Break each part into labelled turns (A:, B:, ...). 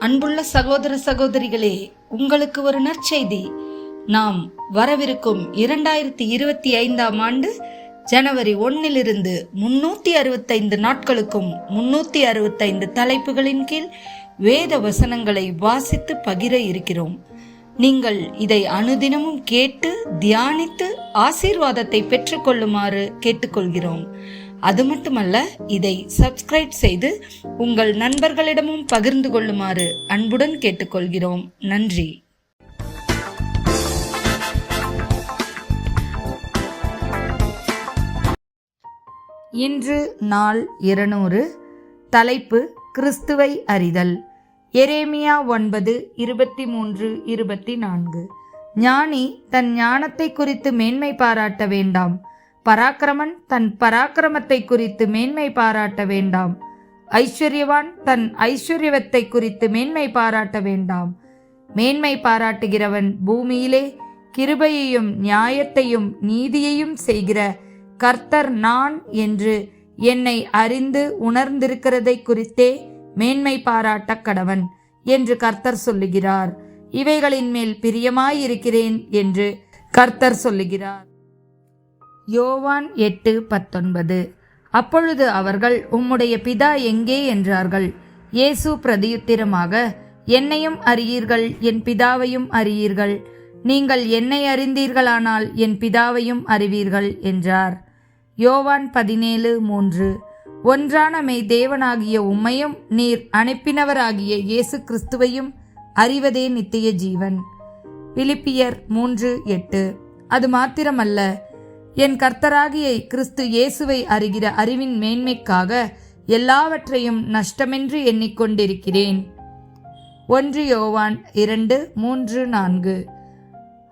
A: அன்புள்ள சகோதர சகோதரிகளே, உங்களுக்கு ஒரு நற்செய்தி. நாம் வரவிருக்கும் 2025 ஆண்டு ஜனவரி 1 365 நாட்களுக்கும் 365 தலைப்புகளின் கீழ் வேத வசனங்களை வாசித்து பகிர இருக்கிறோம். நீங்கள் இதை அனுதினமும் கேட்டு தியானித்து ஆசீர்வாதத்தை பெற்றுக்கொள்ளுமாறு கேட்டுக்கொள்கிறோம். அது மட்டுமல்ல, இதை சப்ஸ்கிரைப் செய்து உங்கள் நண்பர்களிடமும் பகிர்ந்து கொள்ளுமாறு அன்புடன் கேட்டுக்கொள்கிறோம். நன்றி. இன்று நாள் 200. தலைப்பு கிறிஸ்துவை அறிதல். எரேமியா 9:23-24. ஞானி தன் ஞானத்தை குறித்து மேன்மை பாராட்ட வேண்டாம், பராக்கிரமன் தன் பராக்கிரமத்தை குறித்து மேன்மை பாராட்ட வேண்டாம், ஐஸ்வர்யவான் தன் ஐஸ்வர்யவத்தை குறித்து மேன்மை பாராட்ட வேண்டாம். மேன்மை பாராட்டுகிறவன் பூமியிலே கிருபையையும் நியாயத்தையும் நீதியையும் செய்கிற கர்த்தர் நான் என்று என்னை அறிந்து உணர்ந்திருக்கிறதை குறித்தே மேன்மை பாராட்ட கடவன் என்று கர்த்தர் சொல்லுகிறார். இவைகளின் மேல் பிரியமாயிருக்கிறேன் என்று கர்த்தர் சொல்லுகிறார். யோவான் 8:19. அப்பொழுது அவர்கள், உம்முடைய பிதா எங்கே என்றார்கள். இயேசு பிரதியுத்திரமாக, என்னையும் அறியீர்கள், என் பிதாவையும் அறியீர்கள். நீங்கள் என்னை அறிந்தீர்களானால் என் பிதாவையும் அறிவீர்கள் என்றார். யோவான் 17:3. ஒன்றான மெய் தேவனாகிய உம்மையும் நீர் அனுப்பினவராகிய இயேசு கிறிஸ்துவையும் அறிவதே நித்திய ஜீவன். பிலிப்பியர் 3:8. அது மாத்திரமல்ல, என் கர்த்தராகிய கிறிஸ்து இயேசுவை அறிகிற அறிவின் மேன்மைக்காக எல்லாவற்றையும் நஷ்டமென்று எண்ணிக்கொண்டிருக்கிறேன். 1 யோவான் 2:3-4.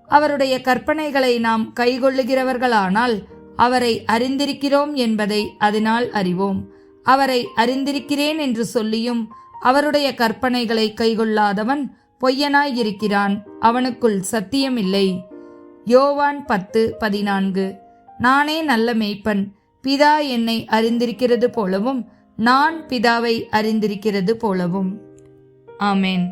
A: அவருடைய கற்பனைகளை நாம் கைக்கொள்ளுகிறவர்களானால் அவரை அறிந்திருக்கிறோம் என்பதை அதனால் அறிவோம். அவரை அறிந்திருக்கிறேன் என்று சொல்லியும் அவருடைய கற்பனைகளை கைக்கொள்ளாதவன் பொய்யனாயிருக்கிறான், அவனுக்குள் சத்தியமில்லை. யோவான் 10:14. நானே நல்ல மேய்ப்பன், பிதா என்னை அறிந்திருக்கிறது போலவும் நான் பிதாவை அறிந்திருக்கிறது போலவும். ஆமேன்.